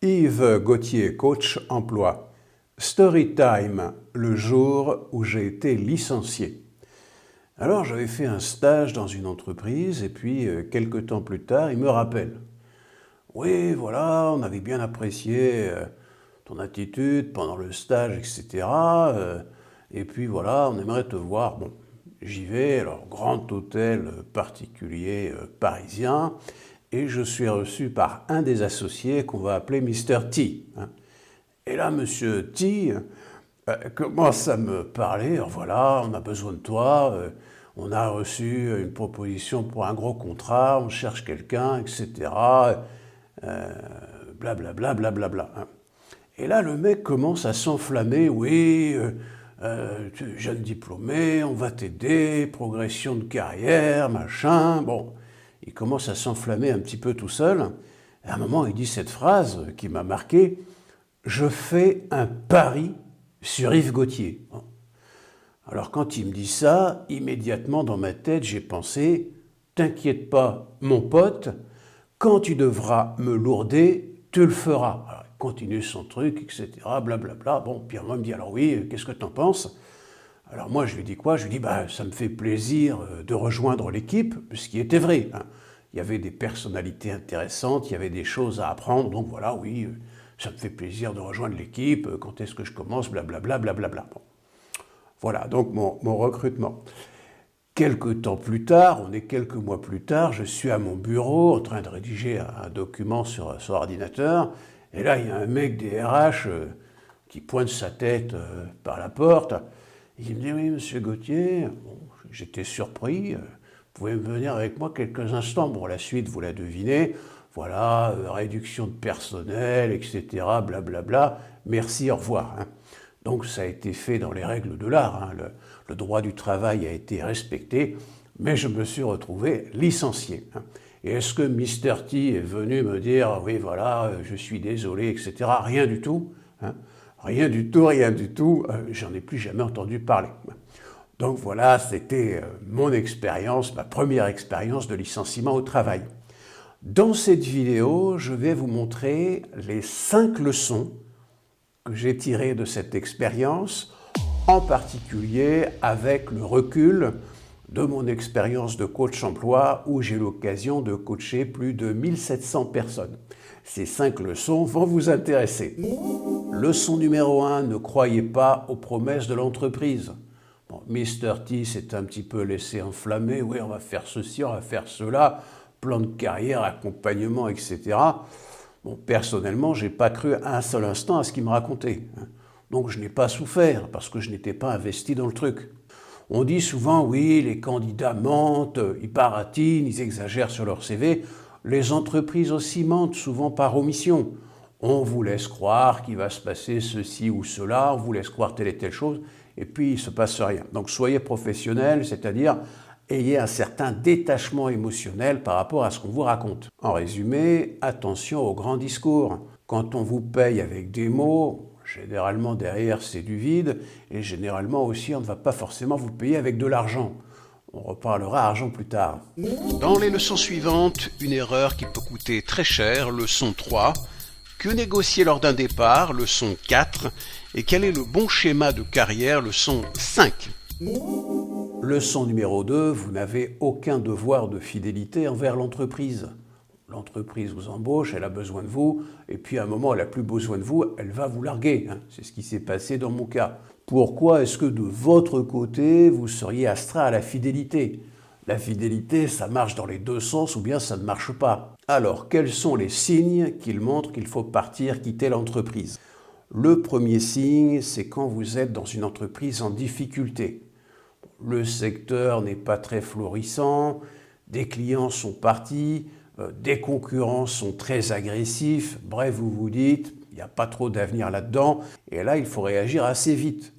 Yves Gauthier, coach emploi. Story time, le jour où j'ai été licencié. Alors j'avais fait un stage dans une entreprise et puis quelques temps plus tard, il me rappelle. Oui, voilà, on avait bien apprécié ton attitude pendant le stage, etc. Et puis voilà, on aimerait te voir. Bon, j'y vais, alors grand hôtel particulier parisien, et je suis reçu par un des associés qu'on va appeler Mister T. Et là, Monsieur T commence à me parler. Alors voilà, on a besoin de toi. On a reçu une proposition pour un gros contrat. On cherche quelqu'un, etc. Blablabla, blablabla. Et là, le mec commence à s'enflammer. Oui, jeune diplômé, on va t'aider, progression de carrière, machin. Bon, il commence à s'enflammer un petit peu tout seul. Et à un moment, il dit cette phrase qui m'a marqué. Je fais un pari sur Yves Gauthier. Alors quand il me dit ça, immédiatement dans ma tête, j'ai pensé, t'inquiète pas, mon pote, quand tu devras me lourder, tu le feras. Alors, il continue son truc, etc., blablabla. Bon, puis moi, il me dit, alors oui, qu'est-ce que t'en penses? Alors moi, je lui dis quoi? Je lui dis, bah, ça me fait plaisir de rejoindre l'équipe, ce qui était vrai. Il y avait des personnalités intéressantes, il y avait des choses à apprendre, donc voilà, oui, ça me fait plaisir de rejoindre l'équipe, quand est-ce que je commence, blablabla, blablabla. Bon. Voilà, donc mon recrutement. Quelques temps plus tard, on est quelques mois plus tard, je suis à mon bureau en train de rédiger un document sur ordinateur, et là, il y a un mec des RH qui pointe sa tête par la porte. Il me dit, oui, monsieur Gauthier, bon, j'étais surpris, vous pouvez venir avec moi quelques instants. Bon, la suite, vous la devinez. Voilà, réduction de personnel, etc., blablabla, merci, au revoir. Donc ça a été fait dans les règles de l'art, le droit du travail a été respecté, mais je me suis retrouvé licencié. Et est-ce que Mister T est venu me dire, oui voilà, je suis désolé, etc., rien du tout, rien du tout, j'en ai plus jamais entendu parler. Donc voilà, c'était mon expérience, ma première expérience de licenciement au travail. Dans cette vidéo, je vais vous montrer les 5 leçons que j'ai tirées de cette expérience, en particulier avec le recul de mon expérience de coach emploi où j'ai l'occasion de coacher plus de 1700 personnes. Ces 5 leçons vont vous intéresser. Leçon numéro 1, ne croyez pas aux promesses de l'entreprise. Bon, Mister T s'est un petit peu laissé enflammer, oui, on va faire ceci, on va faire cela, plan de carrière, accompagnement, etc. Bon, personnellement, je n'ai pas cru un seul instant à ce qu'il me racontait. Donc je n'ai pas souffert parce que je n'étais pas investi dans le truc. On dit souvent, oui, les candidats mentent, ils baratinent, ils exagèrent sur leur CV. Les entreprises aussi mentent, souvent par omission. On vous laisse croire qu'il va se passer ceci ou cela, on vous laisse croire telle et telle chose, et puis il ne se passe rien. Donc soyez professionnels, c'est-à-dire ayez un certain détachement émotionnel par rapport à ce qu'on vous raconte. En résumé, attention aux grands discours. Quand on vous paye avec des mots, généralement derrière c'est du vide, et généralement aussi on ne va pas forcément vous payer avec de l'argent. On reparlera argent plus tard. Dans les leçons suivantes, une erreur qui peut coûter très cher, leçon 3. Que négocier lors d'un départ, leçon 4. Et quel est le bon schéma de carrière, leçon 5. Leçon numéro 2, vous n'avez aucun devoir de fidélité envers l'entreprise. L'entreprise vous embauche, elle a besoin de vous, et puis à un moment, elle n'a plus besoin de vous, elle va vous larguer. C'est ce qui s'est passé dans mon cas. Pourquoi est-ce que de votre côté, vous seriez astreint à la fidélité? La fidélité, ça marche dans les deux sens ou bien ça ne marche pas. Alors, quels sont les signes qui montrent qu'il faut partir, quitter l'entreprise? Le premier signe, c'est quand vous êtes dans une entreprise en difficulté. Le secteur n'est pas très florissant, des clients sont partis, des concurrents sont très agressifs, bref, vous vous dites, il n'y a pas trop d'avenir là-dedans, et là, il faut réagir assez vite.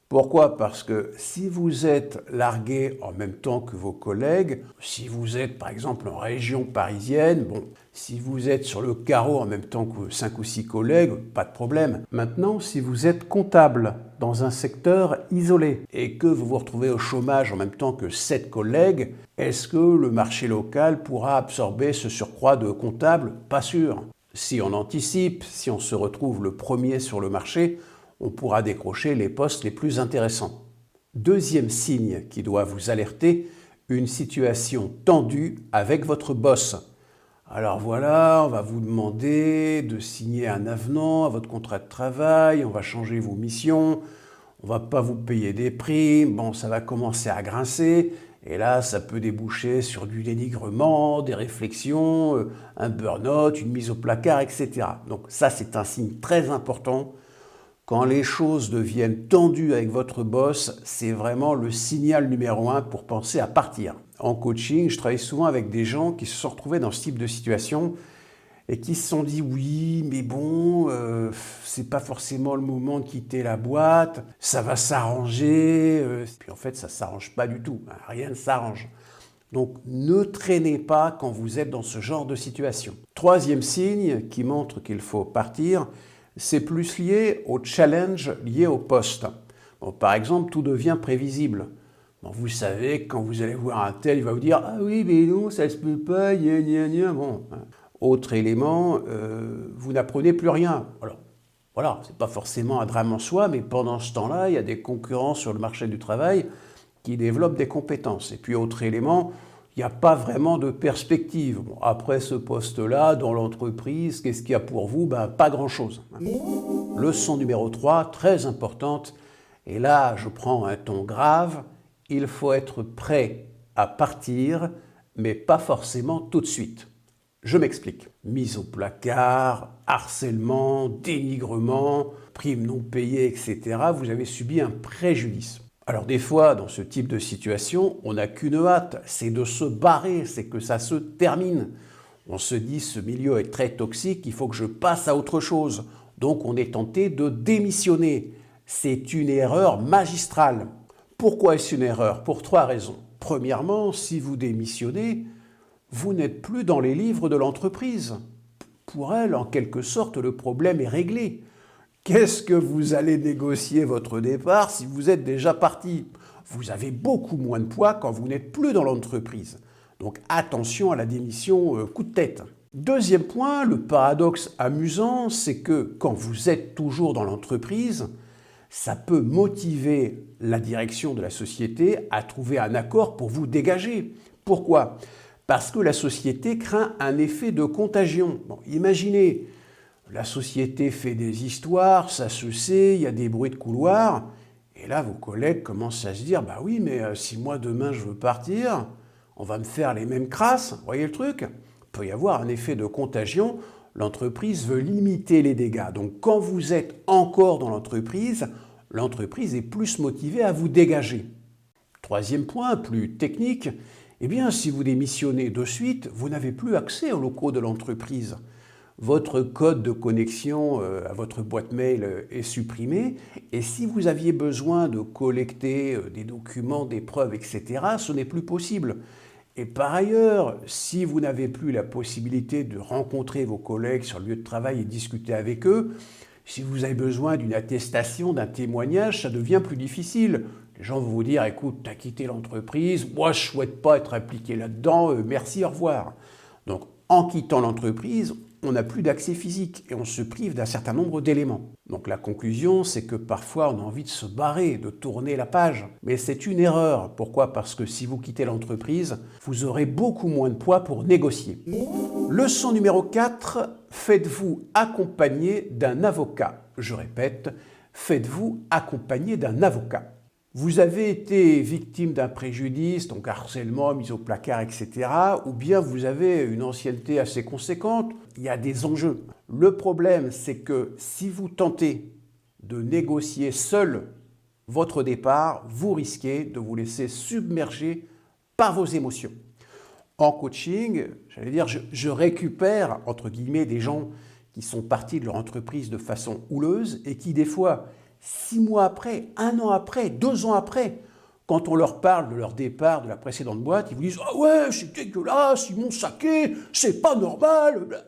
Pourquoi? Parce que si vous êtes largué en même temps que vos collègues, si vous êtes par exemple en région parisienne, bon, si vous êtes sur le carreau en même temps que 5 ou 6 collègues, pas de problème. Maintenant, si vous êtes comptable dans un secteur isolé et que vous vous retrouvez au chômage en même temps que 7 collègues, est-ce que le marché local pourra absorber ce surcroît de comptables? Pas sûr. Si on anticipe, si on se retrouve le premier sur le marché, on pourra décrocher les postes les plus intéressants. Deuxième signe qui doit vous alerter, une situation tendue avec votre boss. Alors voilà, on va vous demander de signer un avenant à votre contrat de travail, on va changer vos missions, on va pas vous payer des primes, bon ça va commencer à grincer, et là ça peut déboucher sur du dénigrement, des réflexions, un burn-out, une mise au placard, etc. Donc ça c'est un signe très important. Quand les choses deviennent tendues avec votre boss, c'est vraiment le signal numéro 1 pour penser à partir. En coaching, je travaille souvent avec des gens qui se sont retrouvés dans ce type de situation et qui se sont dit oui, mais bon, c'est pas forcément le moment de quitter la boîte, ça va s'arranger. Puis en fait, ça s'arrange pas du tout, rien ne s'arrange. Donc ne traînez pas quand vous êtes dans ce genre de situation. Troisième signe qui montre qu'il faut partir, c'est plus lié au challenge lié au poste. Bon, par exemple, tout devient prévisible. Bon, vous savez, quand vous allez voir un tel, il va vous dire « Ah oui, mais non, ça se peut pas, gna gna gna ». Bon, autre élément, vous n'apprenez plus rien. Alors, voilà, c'est pas forcément un drame en soi, mais pendant ce temps-là, il y a des concurrents sur le marché du travail qui développent des compétences. Et puis, autre élément, il n'y a pas vraiment de perspective. Bon, après ce poste-là, dans l'entreprise, qu'est-ce qu'il y a pour vous? Pas grand-chose. Leçon numéro 3, très importante, et là, je prends un ton grave, il faut être prêt à partir, mais pas forcément tout de suite. Je m'explique. Mise au placard, harcèlement, dénigrement, primes non payées, etc. Vous avez subi un préjudice. Alors des fois, dans ce type de situation, on n'a qu'une hâte, c'est de se barrer, c'est que ça se termine. On se dit, ce milieu est très toxique, il faut que je passe à autre chose. Donc on est tenté de démissionner. C'est une erreur magistrale. Pourquoi est-ce une erreur? Pour 3 raisons. Premièrement, si vous démissionnez, vous n'êtes plus dans les livres de l'entreprise. Pour elle, en quelque sorte, le problème est réglé. Qu'est-ce que vous allez négocier votre départ si vous êtes déjà parti? Vous avez beaucoup moins de poids quand vous n'êtes plus dans l'entreprise. Donc attention à la démission coup de tête. Deuxième point, le paradoxe amusant, c'est que quand vous êtes toujours dans l'entreprise, ça peut motiver la direction de la société à trouver un accord pour vous dégager. Pourquoi? Parce que la société craint un effet de contagion. Bon, imaginez, la société fait des histoires, ça se sait, il y a des bruits de couloir, et là vos collègues commencent à se dire « Bah oui, mais si moi demain je veux partir, on va me faire les mêmes crasses, vous voyez le truc ?» Il peut y avoir un effet de contagion, l'entreprise veut limiter les dégâts. Donc quand vous êtes encore dans l'entreprise est plus motivée à vous dégager. Troisième point, plus technique, eh bien si vous démissionnez de suite, vous n'avez plus accès aux locaux de l'entreprise. Votre code de connexion à votre boîte mail est supprimé et si vous aviez besoin de collecter des documents, des preuves, etc., ce n'est plus possible. Et par ailleurs, si vous n'avez plus la possibilité de rencontrer vos collègues sur le lieu de travail et discuter avec eux, si vous avez besoin d'une attestation, d'un témoignage, ça devient plus difficile. Les gens vont vous dire « Écoute, tu as quitté l'entreprise, moi je ne souhaite pas être impliqué là-dedans, merci, au revoir ». Donc en quittant l'entreprise, on n'a plus d'accès physique et on se prive d'un certain nombre d'éléments. Donc la conclusion, c'est que parfois on a envie de se barrer, de tourner la page. Mais c'est une erreur. Pourquoi? Parce que si vous quittez l'entreprise, vous aurez beaucoup moins de poids pour négocier. Leçon numéro 4, faites-vous accompagner d'un avocat. Je répète, faites-vous accompagner d'un avocat. Vous avez été victime d'un préjudice, donc harcèlement, mise au placard, etc. Ou bien vous avez une ancienneté assez conséquente, il y a des enjeux. Le problème, c'est que si vous tentez de négocier seul votre départ, vous risquez de vous laisser submerger par vos émotions. En coaching, j'allais dire, je récupère, entre guillemets, des gens qui sont partis de leur entreprise de façon houleuse et qui, des fois, 6 mois après, 1 an après, 2 ans après, quand on leur parle de leur départ de la précédente boîte, ils vous disent « Ah ouais, c'est dégueulasse, ils m'ont saqué, c'est pas normal !»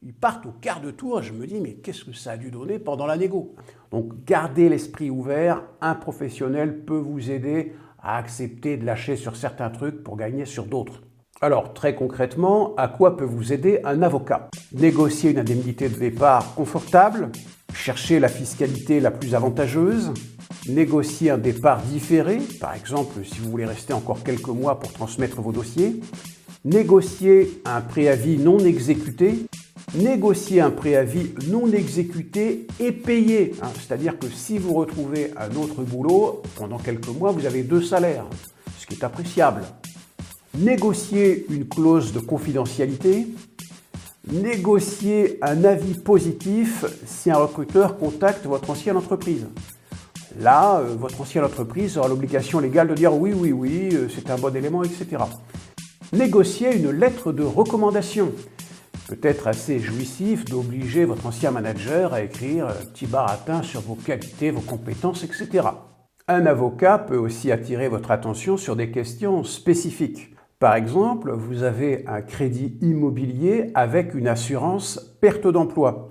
Ils partent au quart de tour et je me dis « Mais qu'est-ce que ça a dû donner pendant la négo ?» Donc gardez l'esprit ouvert, un professionnel peut vous aider à accepter de lâcher sur certains trucs pour gagner sur d'autres. Alors, très concrètement, à quoi peut vous aider un avocat? Négocier une indemnité de départ confortable, chercher la fiscalité la plus avantageuse, négocier un départ différé, par exemple si vous voulez rester encore quelques mois pour transmettre vos dossiers, négocier un préavis non exécuté, négocier un préavis non exécuté et payé. C'est-à-dire que si vous retrouvez un autre boulot, pendant quelques mois, vous avez 2 salaires, ce qui est appréciable. Négocier une clause de confidentialité, négocier un avis positif si un recruteur contacte votre ancienne entreprise. Là, votre ancienne entreprise aura l'obligation légale de dire oui, c'est un bon élément, etc. Négocier une lettre de recommandation. Peut-être assez jouissif d'obliger votre ancien manager à écrire un petit baratin sur vos qualités, vos compétences, etc. Un avocat peut aussi attirer votre attention sur des questions spécifiques. Par exemple, vous avez un crédit immobilier avec une assurance perte d'emploi.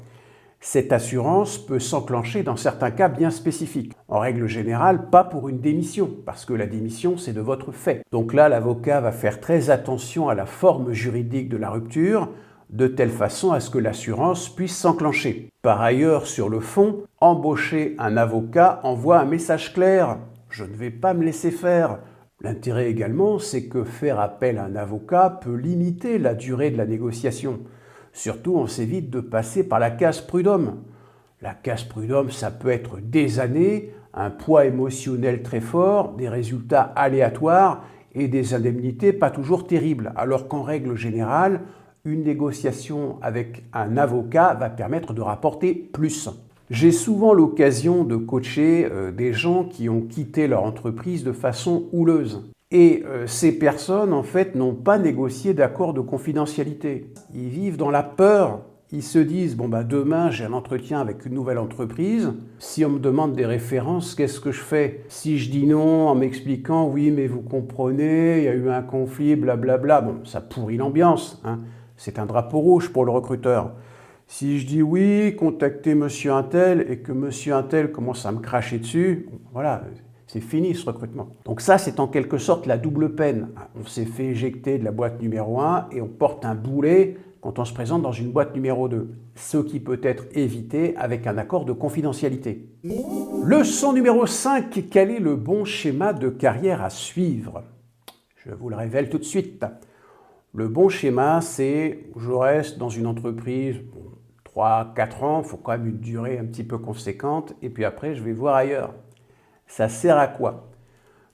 Cette assurance peut s'enclencher dans certains cas bien spécifiques. En règle générale, pas pour une démission, parce que la démission, c'est de votre fait. Donc là, l'avocat va faire très attention à la forme juridique de la rupture, de telle façon à ce que l'assurance puisse s'enclencher. Par ailleurs, sur le fond, embaucher un avocat envoie un message clair. Je ne vais pas me laisser faire. L'intérêt également, c'est que faire appel à un avocat peut limiter la durée de la négociation. Surtout, on s'évite de passer par la case prud'homme. La case prud'homme, ça peut être des années, un poids émotionnel très fort, des résultats aléatoires et des indemnités pas toujours terribles. Alors qu'en règle générale, une négociation avec un avocat va permettre de rapporter plus. J'ai souvent l'occasion de coacher des gens qui ont quitté leur entreprise de façon houleuse. Et ces personnes, en fait, n'ont pas négocié d'accord de confidentialité. Ils vivent dans la peur. Ils se disent, demain, j'ai un entretien avec une nouvelle entreprise. Si on me demande des références, qu'est-ce que je fais? Si je dis non en m'expliquant, oui, mais vous comprenez, il y a eu un conflit, blablabla, ça pourrit l'ambiance. C'est un drapeau rouge pour le recruteur. Si je dis oui, contactez monsieur Untel et que monsieur Untel commence à me cracher dessus, voilà, c'est fini ce recrutement. Donc ça, c'est en quelque sorte la double peine. On s'est fait éjecter de la boîte numéro 1 et on porte un boulet quand on se présente dans une boîte numéro 2. Ce qui peut être évité avec un accord de confidentialité. Leçon numéro 5. Quel est le bon schéma de carrière à suivre? Je vous le révèle tout de suite. Le bon schéma, c'est je reste dans une entreprise 3-4 ans, il faut quand même une durée un petit peu conséquente, et puis après je vais voir ailleurs. Ça sert à quoi?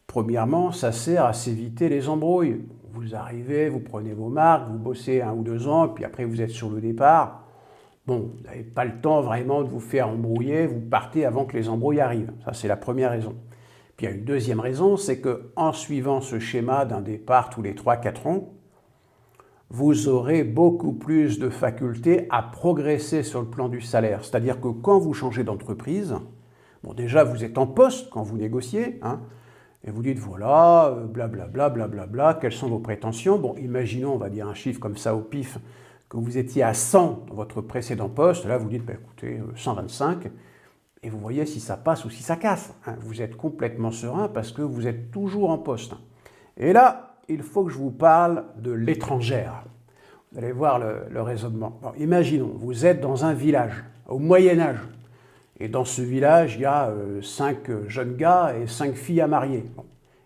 Premièrement, ça sert à s'éviter les embrouilles. Vous arrivez, vous prenez vos marques, vous bossez 1 ou 2 ans, et puis après vous êtes sur le départ. Vous n'avez pas le temps vraiment de vous faire embrouiller, vous partez avant que les embrouilles arrivent. Ça, c'est la première raison. Puis il y a une deuxième raison, c'est qu'en suivant ce schéma d'un départ tous les 3-4 ans, vous aurez beaucoup plus de facultés à progresser sur le plan du salaire. C'est-à-dire que quand vous changez d'entreprise, déjà vous êtes en poste quand vous négociez, et vous dites voilà, blablabla, quelles sont vos prétentions? Imaginons, on va dire un chiffre comme ça au pif, que vous étiez à 100 dans votre précédent poste, là vous dites écoutez, 125, et vous voyez si ça passe ou si ça casse. Vous êtes complètement serein parce que vous êtes toujours en poste. Et là, il faut que je vous parle de l'étrangère. Vous allez voir le raisonnement. Imaginons, vous êtes dans un village, au Moyen-Âge. Et dans ce village, il y a 5 jeunes gars et 5 filles à marier.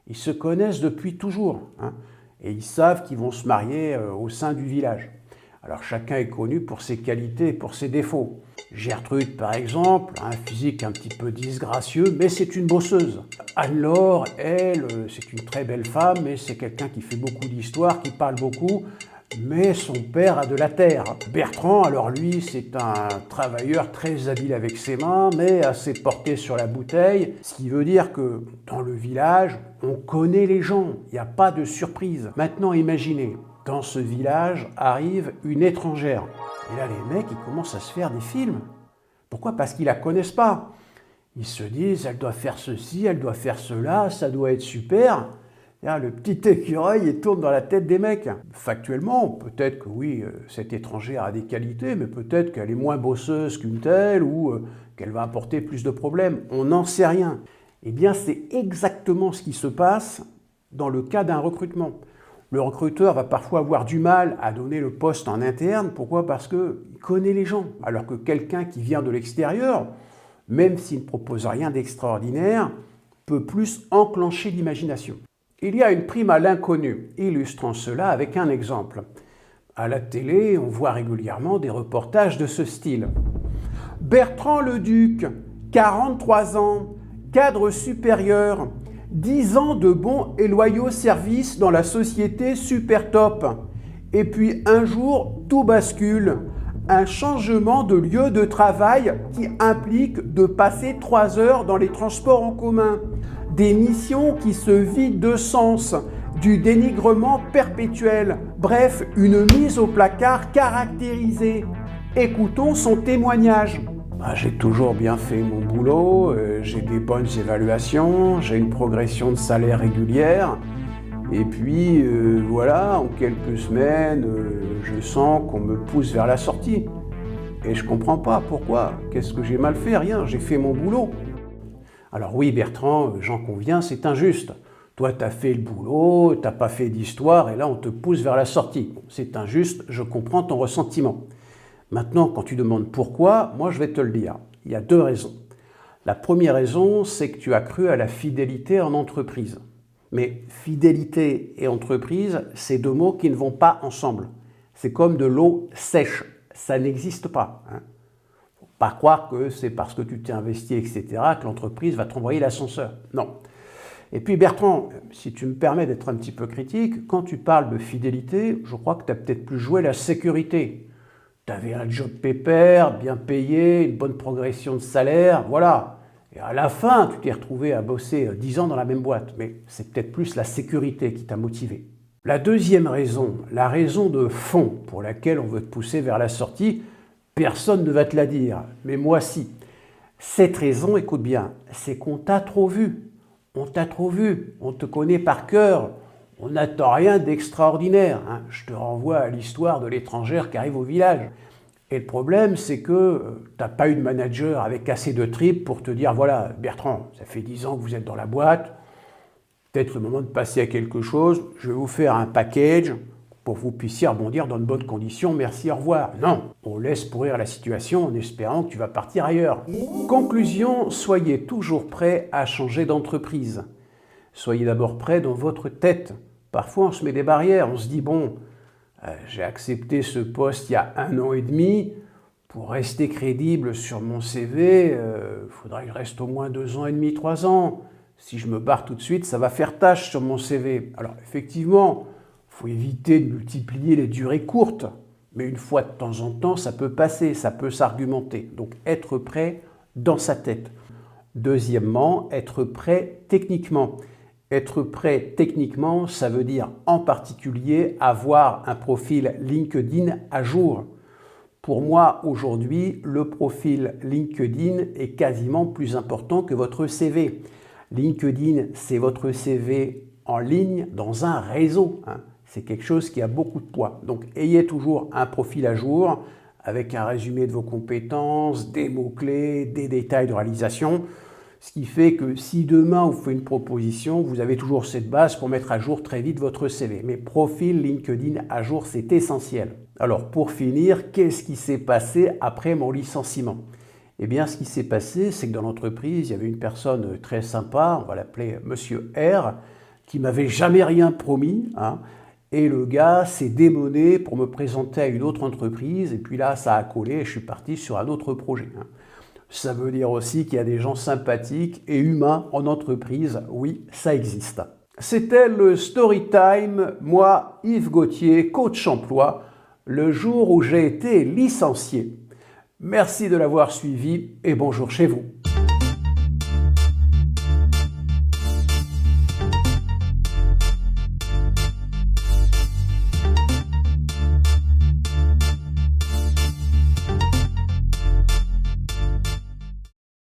Ils se connaissent depuis toujours. Et ils savent qu'ils vont se marier au sein du village. Alors chacun est connu pour ses qualités et pour ses défauts. Gertrude, par exemple, a un physique un petit peu disgracieux, mais c'est une bosseuse. Anne-Laure, elle, c'est une très belle femme, mais c'est quelqu'un qui fait beaucoup d'histoire, qui parle beaucoup, mais son père a de la terre. Bertrand, alors lui, c'est un travailleur très habile avec ses mains, mais assez porté sur la bouteille, ce qui veut dire que dans le village, on connaît les gens, il n'y a pas de surprise. Maintenant, imaginez, dans ce village arrive une étrangère. Et là, les mecs, ils commencent à se faire des films. Pourquoi? Parce qu'ils ne la connaissent pas. Ils se disent, elle doit faire ceci, elle doit faire cela, ça doit être super. Là, le petit écureuil, il tourne dans la tête des mecs. Factuellement, peut-être que oui, cette étrangère a des qualités, mais peut-être qu'elle est moins bosseuse qu'une telle ou qu'elle va apporter plus de problèmes. On n'en sait rien. Eh bien, c'est exactement ce qui se passe dans le cas d'un recrutement. Le recruteur va parfois avoir du mal à donner le poste en interne. Pourquoi? Parce qu'il connaît les gens. Alors que quelqu'un qui vient de l'extérieur, même s'il ne propose rien d'extraordinaire, peut plus enclencher l'imagination. Il y a une prime à l'inconnu, illustrant cela avec un exemple. À la télé, on voit régulièrement des reportages de ce style. Bertrand Leduc, 43 ans, cadre supérieur, 10 ans de bons et loyaux services dans la société super top. Et puis un jour, tout bascule. Un changement de lieu de travail qui implique de passer 3 heures dans les transports en commun. Des missions qui se vident de sens, du dénigrement perpétuel. Bref, une mise au placard caractérisée. Écoutons son témoignage. J'ai toujours bien fait mon boulot, j'ai des bonnes évaluations, j'ai une progression de salaire régulière. Et puis, voilà, en quelques semaines, je sens qu'on me pousse vers la sortie. Et je comprends pas, pourquoi? Qu'est-ce que j'ai mal fait? Rien, j'ai fait mon boulot. Alors oui, Bertrand, j'en conviens, c'est injuste. Toi, t'as fait le boulot, t'as pas fait d'histoire, et là, on te pousse vers la sortie. Bon, c'est injuste, je comprends ton ressentiment. Maintenant, quand tu demandes pourquoi, moi, je vais te le dire. Il y a 2 raisons. La première raison, c'est que tu as cru à la fidélité en entreprise. Mais fidélité et entreprise, c'est 2 mots qui ne vont pas ensemble. C'est comme de l'eau sèche, ça n'existe pas. Faut pas croire que c'est parce que tu t'es investi, etc., que l'entreprise va t'envoyer l'ascenseur. Non. Et puis Bertrand, si tu me permets d'être un petit peu critique, quand tu parles de fidélité, je crois que tu as peut-être plus joué la sécurité. Tu avais un job pépère, bien payé, une bonne progression de salaire, voilà. Et à la fin, tu t'es retrouvé à bosser 10 ans dans la même boîte, mais c'est peut-être plus la sécurité qui t'a motivé. La deuxième raison, la raison de fond pour laquelle on veut te pousser vers la sortie, personne ne va te la dire, mais moi si. Cette raison, écoute bien, c'est qu'on t'a trop vu. On t'a trop vu, on te connaît par cœur, on n'attend rien d'extraordinaire. Je te renvoie à l'histoire de l'étrangère qui arrive au village. Et le problème, c'est que tu n'as pas eu de manager avec assez de tripes pour te dire, voilà, Bertrand, ça fait 10 ans que vous êtes dans la boîte, peut-être le moment de passer à quelque chose, je vais vous faire un package pour que vous puissiez rebondir dans de bonnes conditions, merci, au revoir. Non, on laisse pourrir la situation en espérant que tu vas partir ailleurs. Conclusion, soyez toujours prêts à changer d'entreprise. Soyez d'abord prêts dans votre tête. Parfois, on se met des barrières, on se dit, bon, j'ai accepté ce poste il y a 1 an et demi. Pour rester crédible sur mon CV, il faudrait que je reste au moins 2 ans et demi, 3 ans. Si je me barre tout de suite, ça va faire tâche sur mon CV. Alors effectivement, il faut éviter de multiplier les durées courtes. Mais une fois de temps en temps, ça peut passer, ça peut s'argumenter. Donc être prêt dans sa tête. Deuxièmement, être prêt techniquement. Être prêt techniquement, ça veut dire en particulier avoir un profil LinkedIn à jour. Pour moi, aujourd'hui, le profil LinkedIn est quasiment plus important que votre CV. LinkedIn, c'est votre CV en ligne dans un réseau. C'est quelque chose qui a beaucoup de poids. Donc, ayez toujours un profil à jour avec un résumé de vos compétences, des mots-clés, des détails de réalisation. Ce qui fait que si demain on vous fait une proposition, vous avez toujours cette base pour mettre à jour très vite votre CV. Mais profil LinkedIn à jour, c'est essentiel. Alors pour finir, qu'est-ce qui s'est passé après mon licenciement? Eh bien, ce qui s'est passé, c'est que dans l'entreprise, il y avait une personne très sympa, on va l'appeler Monsieur R, qui m'avait jamais rien promis. Et le gars s'est démené pour me présenter à une autre entreprise. Et puis là, ça a collé et je suis parti sur un autre projet. Ça veut dire aussi qu'il y a des gens sympathiques et humains en entreprise. Oui, ça existe. C'était le Storytime, moi, Yves Gauthier, coach emploi, le jour où j'ai été licencié. Merci de l'avoir suivi et bonjour chez vous.